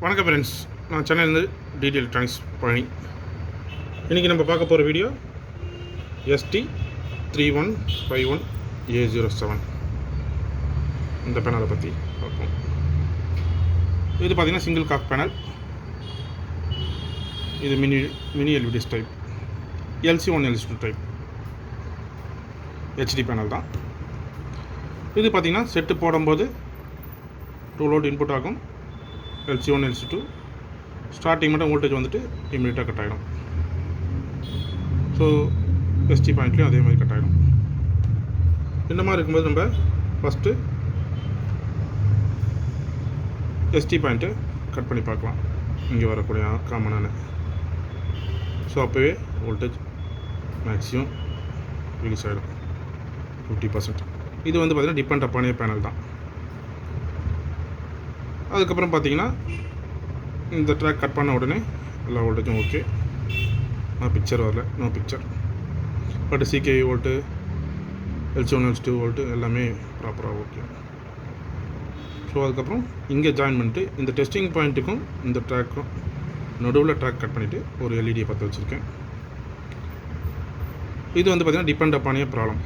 வணக்கம் ஃப்ரெண்ட்ஸ், நான் சென்னையிலேருந்து டிடி எலக்ட்ரானிக்ஸ் பழனி. இன்றைக்கி நம்ம பார்க்க போகிற வீடியோ ST3151A07 இந்த பேனலை பற்றி பார்ப்போம். இது பார்த்திங்கன்னா சிங்கிள் காக் பேனல். இது mini LVDS type, LC1 LC2 type HD panel தான். இது பார்த்திங்கன்னா செட்டு போடும்போது 2 லோட் இன்புட் ஆகும். LC1 LC2 ஸ்டார்டிங் மட்டும் வோல்டேஜ் வந்துட்டு இமீடியட்டாக கட் ஆகிடும். ஸோ ST பாயிண்ட்லேயும் அதே மாதிரி கட் ஆகிடும். இந்த மாதிரி இருக்கும்போது நம்ம ஃபஸ்ட்டு ST பாயிண்ட்டு கட் பண்ணி பார்க்கலாம். இங்கே வரக்கூடிய காமனான. ஸோ அப்போவே வோல்டேஜ் மேக்ஸிமம் ரிலீஸ் ஆகிடும் 50%. இது வந்து பார்த்திங்கன்னா டிபெண்ட் அப்பானே பேனல் தான். அதுக்கப்புறம் பார்த்தீங்கன்னா இந்த ட்ராக் கட் பண்ண உடனே எல்லா வோல்டேஜும் ஓகே. பிக்சர் வரல, no picture. But CKV volt, LC1 LC2 volt எல்லாமே ப்ராப்பராக ஓகே. ஸோ அதுக்கப்புறம் இங்கே ஜாயின் பண்ணிட்டு இந்த டெஸ்டிங் பாயிண்ட்டுக்கும் இந்த ட்ராக்கும் நடுவில் ட்ராக் கட் பண்ணிவிட்டு ஒரு எல்இடியை பற்ற வச்சுருக்கேன். இது வந்து பார்த்திங்கன்னா டிபெண்ட் அப்பானே ப்ராப்ளம்.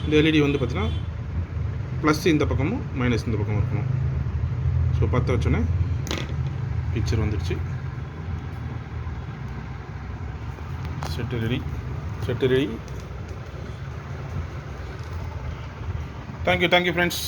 இந்த எல்இடி வந்து பார்த்திங்கன்னா ப்ளஸ் இந்த பக்கமும் மைனஸ் இந்த பக்கமும் இருக்கணும். ஸோ பற்ற வச்சோன்னே பிக்சர் வந்துடுச்சு. Set ready. Thank you friends.